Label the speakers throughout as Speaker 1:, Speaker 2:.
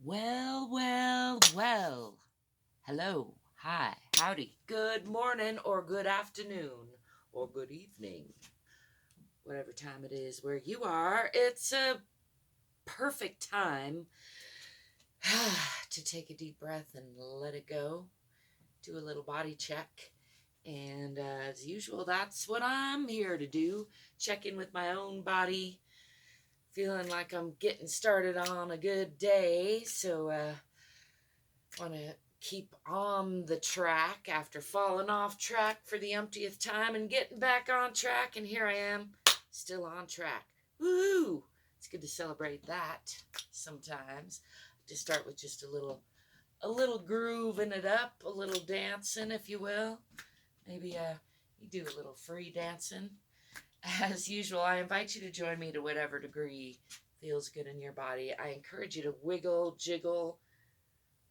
Speaker 1: Well, well, well. Hello, hi, howdy, good morning, or good afternoon, or good evening. Whatever time it is where you are, it's a perfect time to take a deep breath and let it go. Do a little body check. And as usual, that's what I'm here to do. Check in with my own body. Feeling like I'm getting started on a good day. So, want to keep on the track after falling off track for the umptieth time and getting back on track. And here I am, still on track. Woohoo! It's good to celebrate that sometimes. To start with just a little grooving it up, a little dancing, if you will. Maybe you do a little free dancing. As usual, I invite you to join me to whatever degree feels good in your body. I encourage you to wiggle, jiggle,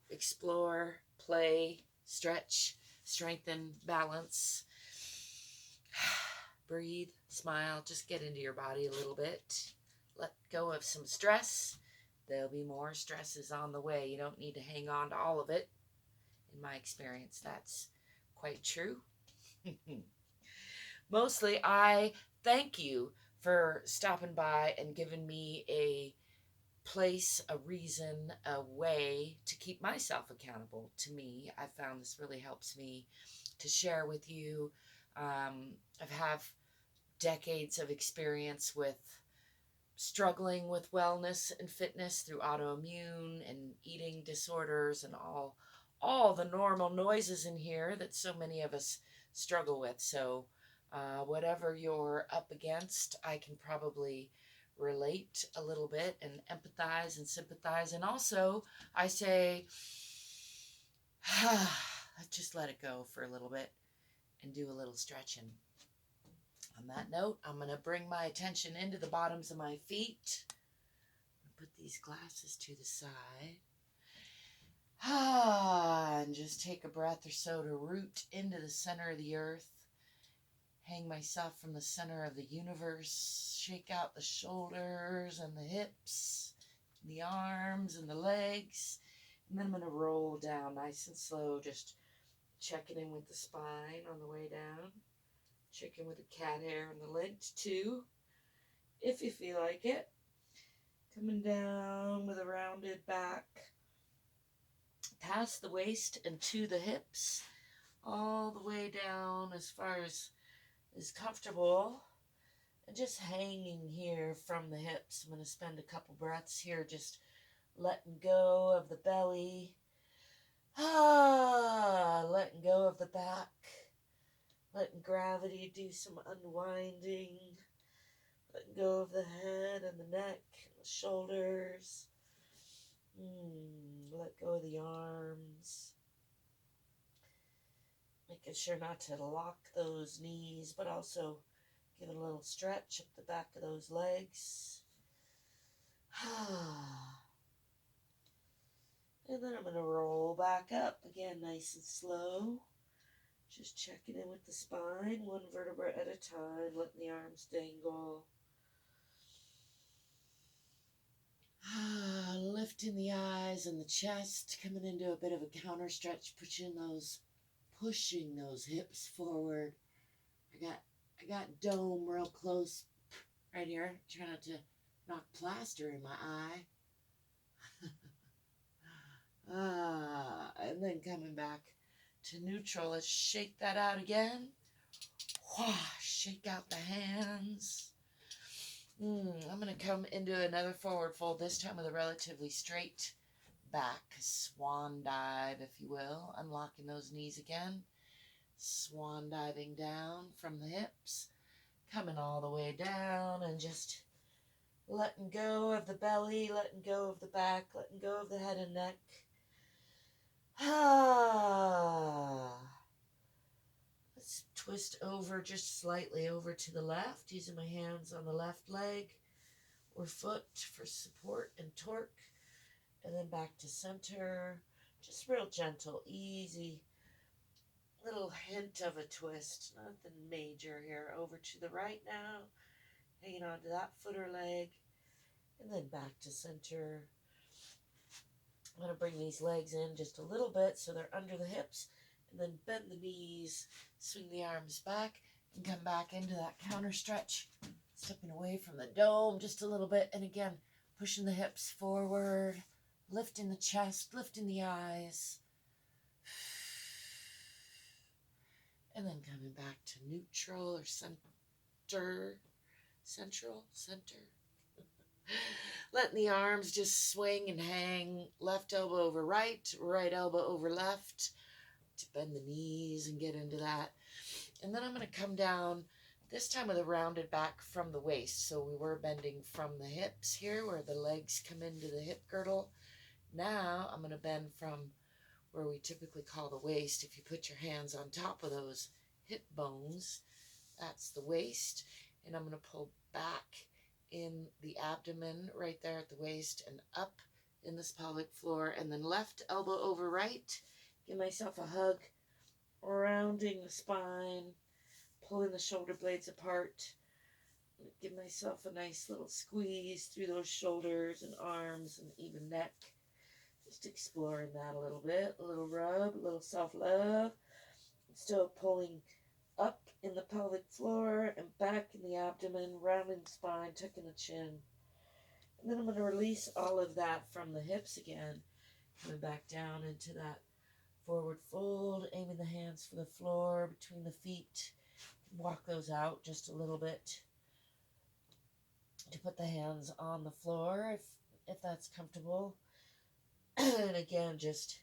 Speaker 1: explore, play, stretch, strengthen, balance, breathe, smile, just get into your body a little bit. Let go of some stress. There'll be more stresses on the way. You don't need to hang on to all of it. In my experience, that's quite true. Mostly, I thank you for stopping by and giving me a place, a reason, a way to keep myself accountable to me. I found this really helps me to share with you. I've have decades of experience with struggling with wellness and fitness through autoimmune and eating disorders and all the normal noises in here that so many of us struggle with. So whatever you're up against, I can probably relate a little bit and empathize and sympathize. And also, I say, just let it go for a little bit and do a little stretching. On that note, I'm going to bring my attention into the bottoms of my feet. Put these glasses to the side. And just take a breath or so to root into the center of the earth. Hang myself from the center of the universe. Shake out the shoulders and the hips, and the arms and the legs. And then I'm going to roll down nice and slow, just checking in with the spine on the way down. Checking with the cat hair and the lint too, if you feel like it. Coming down with a rounded back, past the waist and to the hips, all the way down as far as is comfortable, and just hanging here from the hips. I'm going to spend a couple breaths here just letting go of the belly, letting go of the back, letting gravity do some unwinding, letting go of the head and the neck and the shoulders. Let go of the arms. Making sure not to lock those knees, but also giving a little stretch up the back of those legs. And then I'm going to roll back up again, nice and slow. Just checking in with the spine, one vertebra at a time, letting the arms dangle. Lifting the eyes and the chest, coming into a bit of a counter stretch, pushing those hips forward. I got dome real close right here. Try not to knock plaster in my eye. And then coming back to neutral. Let's shake that out again. Shake out the hands. I'm going to come into another forward fold, this time with a relatively straight back. Swan dive, if you will. Unlocking those knees again. Swan diving down from the hips. Coming all the way down and just letting go of the belly, letting go of the back, letting go of the head and neck. Let's twist over just slightly over to the left, using my hands on the left leg or foot for support and torque. And then back to center. Just real gentle, easy. Little hint of a twist, nothing major here. Over to the right now, hanging on to that foot or leg, and then back to center. I'm going to bring these legs in just a little bit so they're under the hips, and then bend the knees, swing the arms back, and come back into that counter stretch, stepping away from the dome just a little bit, and again, pushing the hips forward, lifting the chest, lifting the eyes, and then coming back to neutral or center, letting the arms just swing and hang, left elbow over right, right elbow over left, to bend the knees and get into that. And then I'm going to come down, this time with a rounded back from the waist. So we were bending from the hips here, where the legs come into the hip girdle. Now I'm going to bend from where we typically call the waist. If you put your hands on top of those hip bones, that's the waist. And I'm going to pull back in the abdomen right there at the waist and up in this pelvic floor, and then left elbow over right. Give myself a hug, rounding the spine, pulling the shoulder blades apart. Give myself a nice little squeeze through those shoulders and arms and even neck. Just exploring that a little bit. A little rub, a little self-love. Still pulling up in the pelvic floor and back in the abdomen, rounding the spine, tucking the chin. And then I'm going to release all of that from the hips again. Coming back down into that forward fold, aiming the hands for the floor between the feet. Walk those out just a little bit to put the hands on the floor if that's comfortable. And again, just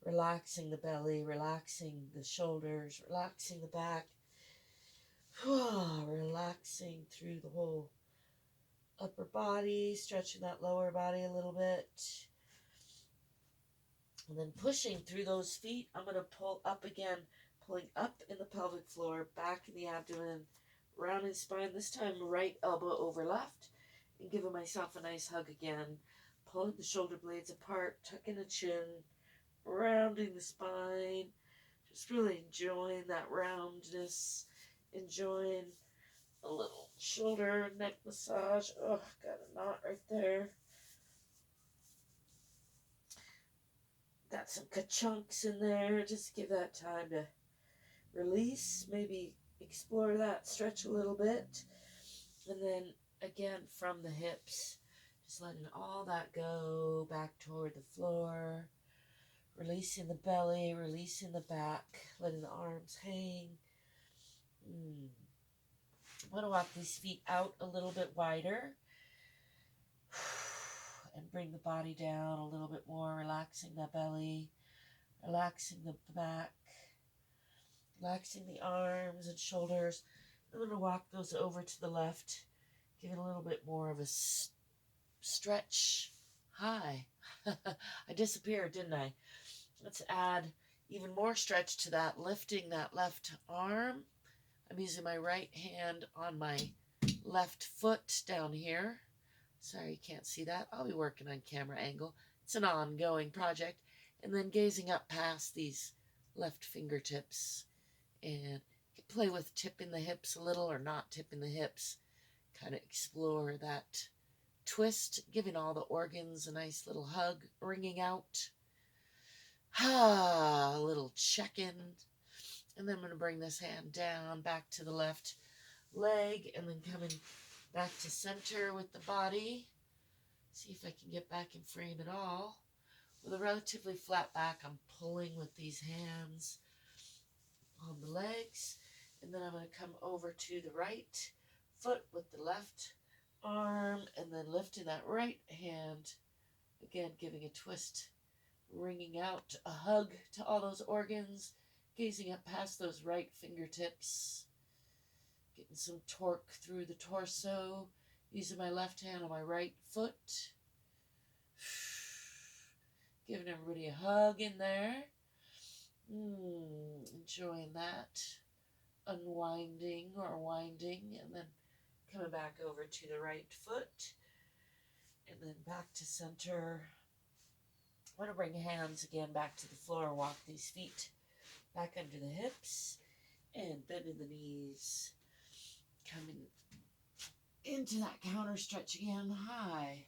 Speaker 1: relaxing the belly, relaxing the shoulders, relaxing the back, relaxing through the whole upper body, stretching that lower body a little bit. And then pushing through those feet, I'm going to pull up again, pulling up in the pelvic floor, back in the abdomen, rounding spine, this time right elbow over left, and giving myself a nice hug again, pulling the shoulder blades apart, tucking the chin, rounding the spine, just really enjoying that roundness, enjoying a little shoulder, neck massage. Oh, got a knot right there. Got some ka-chunks in there. Just give that time to release, maybe explore that, stretch a little bit. And then again from the hips, just letting all that go back toward the floor. Releasing the belly, releasing the back, letting the arms hang. I'm going to walk these feet out a little bit wider and bring the body down a little bit more, relaxing the belly, relaxing the back, relaxing the arms and shoulders. I'm going to walk those over to the left, give it a little bit more of a stretch. Hi. I disappeared, didn't I? Let's add even more stretch to that, lifting that left arm. I'm using my right hand on my left foot down here. Sorry, you can't see that. I'll be working on camera angle. It's an ongoing project. And then gazing up past these left fingertips. And play with tipping the hips a little or not tipping the hips. Kind of explore that twist, giving all the organs a nice little hug, ringing out. A little check-in. And then I'm going to bring this hand down back to the left leg and then coming back to center with the body. See if I can get back in frame at all. With a relatively flat back, I'm pulling with these hands on the legs. And then I'm going to come over to the right foot with the left arm and then lifting that right hand. Again, giving a twist, wringing out a hug to all those organs, gazing up past those right fingertips, getting some torque through the torso, using my left hand on my right foot, giving everybody a hug in there, enjoying that, unwinding or winding, and then coming back over to the right foot, and then back to center. I want to bring hands again back to the floor, walk these feet back under the hips, and bending the knees, coming into that counter stretch again, high,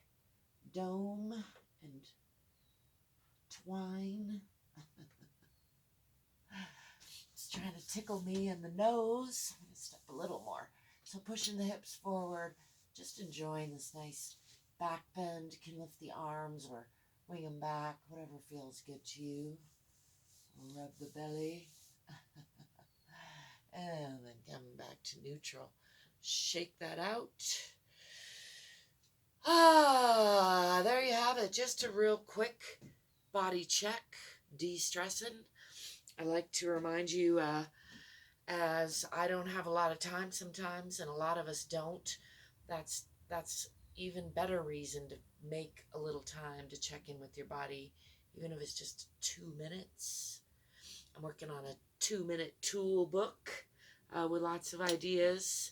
Speaker 1: dome, and twine. It's trying to tickle me in the nose. I'm going to step a little more. So pushing the hips forward, just enjoying this nice back bend. You can lift the arms or wing them back, whatever feels good to you. Rub the belly. And then come back to neutral. Shake that out. There you have it. Just a real quick body check, de-stressing. I like to remind you, as I don't have a lot of time sometimes, and a lot of us don't, that's even better reason to make a little time to check in with your body, even if it's just 2 minutes. I'm working on a 2-minute tool book with lots of ideas,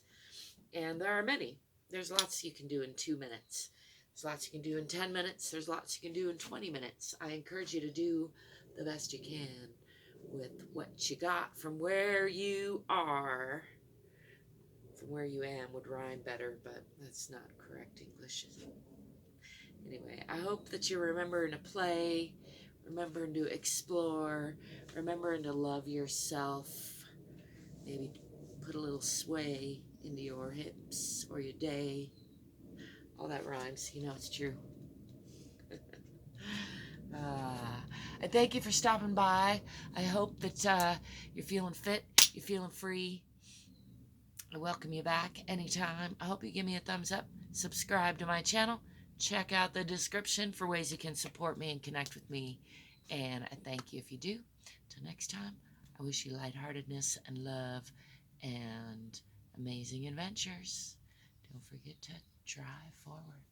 Speaker 1: and there are many. There's lots you can do in 2 minutes. There's lots you can do in 10 minutes. There's lots you can do in 20 minutes. I encourage you to do the best you can with what you got from where you are. From where you am would rhyme better, but that's not correct English, is it? Anyway, I hope that you're remembering to play, remembering to explore, remembering to love yourself. Maybe put a little sway into your hips or your day. All that rhymes, you know it's true. I thank you for stopping by. I hope that you're feeling fit, you're feeling free. I welcome you back anytime. I hope you give me a thumbs up, subscribe to my channel, check out the description for ways you can support me and connect with me. And I thank you if you do. Till next time, I wish you lightheartedness and love and amazing adventures. Don't forget to drive forward.